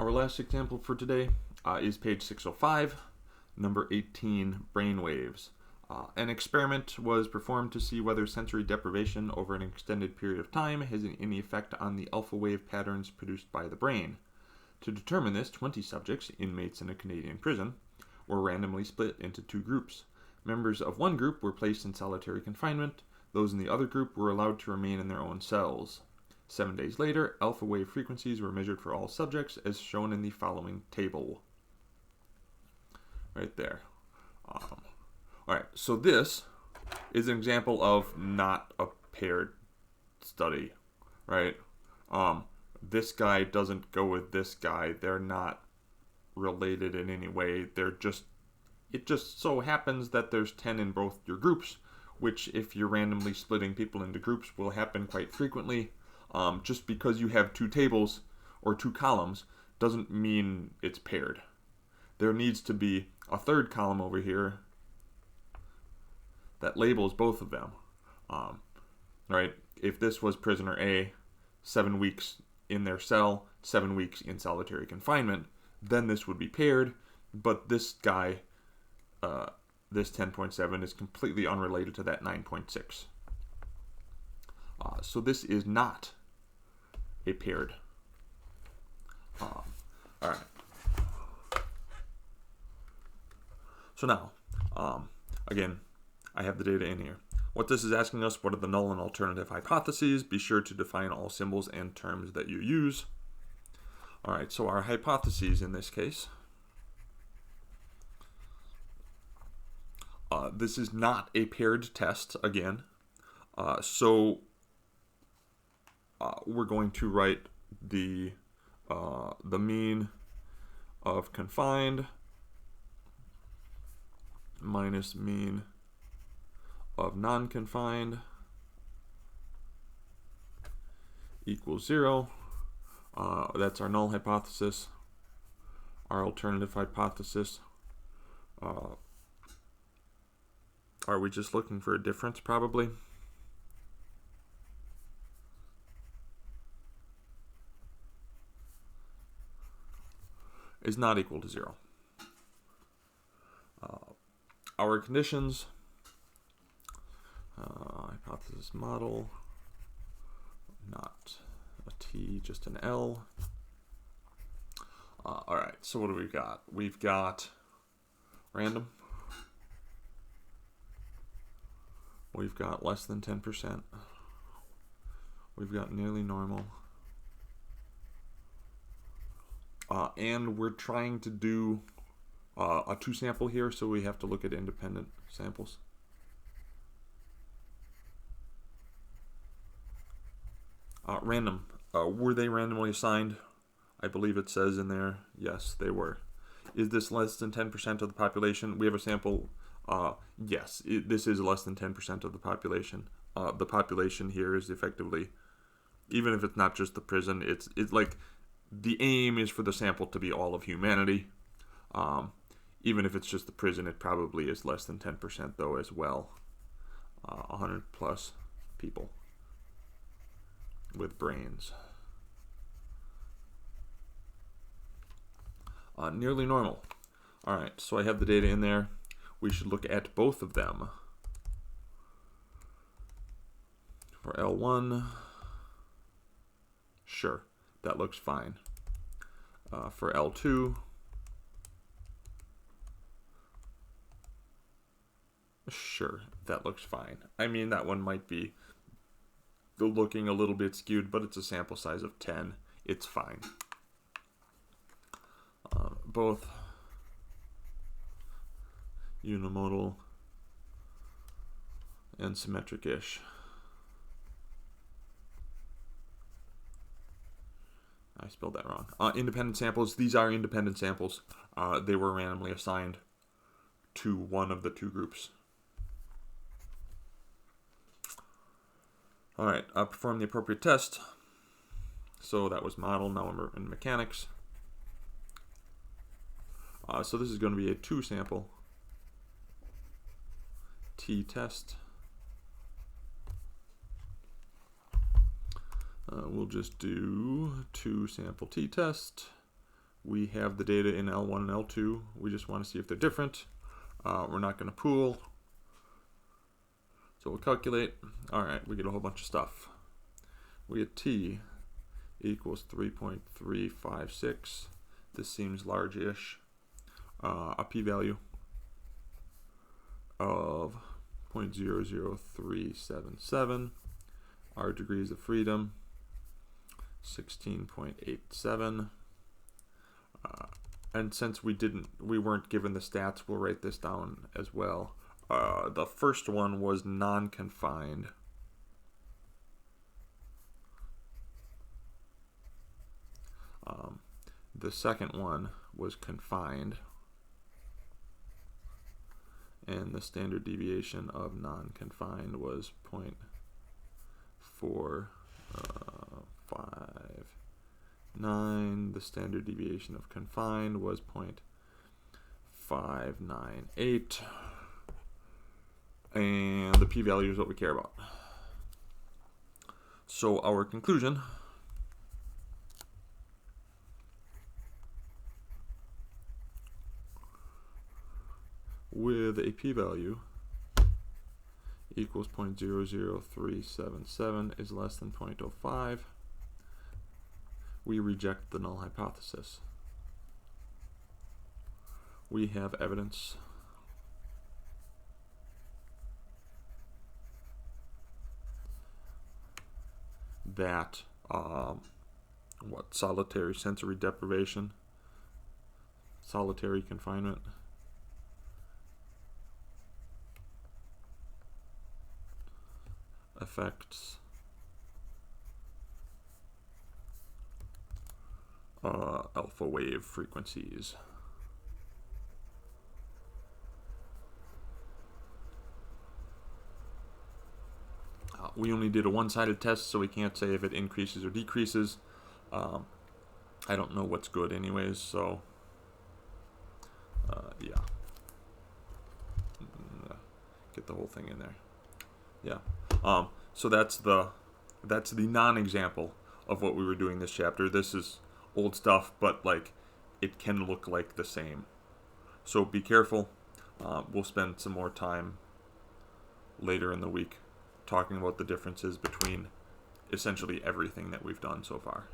Our last example for today is page 605, number 18, brainwaves. An experiment was performed to see whether sensory deprivation over an extended period of time has any effect on the alpha wave patterns produced by the brain. To determine this, 20 subjects, inmates in a Canadian prison, were randomly split into two groups. Members of one group were placed in solitary confinement. Those in the other group were allowed to remain in their own cells. 7 days later, alpha wave frequencies were measured for all subjects as shown in the following table. Right there. Alright, so this is an example of not a paired study, right? This guy doesn't go with this guy. They're not related in any way. It just so happens that there's 10 in both your groups, which if you're randomly splitting people into groups will happen quite frequently. Just because you have two tables or two columns doesn't mean it's paired. There needs to be a third column over here that labels both of them. Right? If this was prisoner A, 7 weeks in their cell, 7 weeks in solitary confinement, then this would be paired, but this guy, this 10.7 is completely unrelated to that 9.6. So this is not a paired. Alright. So now, again, I have the data in here. What this is asking us, what are the null and alternative hypotheses? Be sure to define all symbols and terms that you use. Alright, so our hypotheses in this case. This is not a paired test, again. So we're going to write the mean of confined minus mean of non-confined equals 0. That's our null hypothesis. Our alternative hypothesis. Are we just looking for a difference? Probably. Is not equal to 0. Our conditions, hypothesis model, not a T, just an L. Alright, so what do we got? We've got random. We've got less than 10%. We've got nearly normal. And we're trying to do a 2-sample here, so we have to look at independent samples. Random. Were they randomly assigned? I believe it says in there, yes, they were. Is this less than 10% of the population? We have a sample. Yes, this is less than 10% of the population. The population here is effectively, even if it's not just the prison, it's like the aim is for the sample to be all of humanity. Even if it's just the prison, it probably is less than 10% though as well. 100 plus people with brains. Nearly normal. Alright, so I have the data in there. We should look at both of them. For L1, sure, that looks fine. For L2, sure, that looks fine. I mean, that one might be looking a little bit skewed, but it's a sample size of 10. It's fine. Both unimodal and symmetric-ish. I spelled that wrong. Independent samples. These are independent samples. They were randomly assigned to one of the two groups. Alright, perform the appropriate test. So that was model, now we're in mechanics. So this is going to be a 2-sample t-test. We'll just do 2-sample t-test We have the data in L1 and L2. We just want to see if they're different. We're not going to pool. So we'll calculate. All right, we get a whole bunch of stuff. We get T equals 3.356. This seems large-ish. A p-value of 0.00377. Our degrees of freedom, 16.87. And since we weren't given the stats, we'll write this down as well. The first one was non-confined. The second one was confined. And the standard deviation of non-confined was 0.459. The standard deviation of confined was 0.598. And the p-value is what we care about. So our conclusion with a p-value equals 0.00377 is less than 0.05, we reject the null hypothesis. We have evidence that solitary sensory deprivation, solitary confinement, affects alpha wave frequencies. We only did a one-sided test, so we can't say if it increases or decreases. I don't know what's good anyways, so yeah. Get the whole thing in there. Yeah. So that's the non-example of what we were doing this chapter. This is old stuff, but like it can look like the same. So be careful. We'll spend some more time later in the week talking about the differences between essentially everything that we've done so far.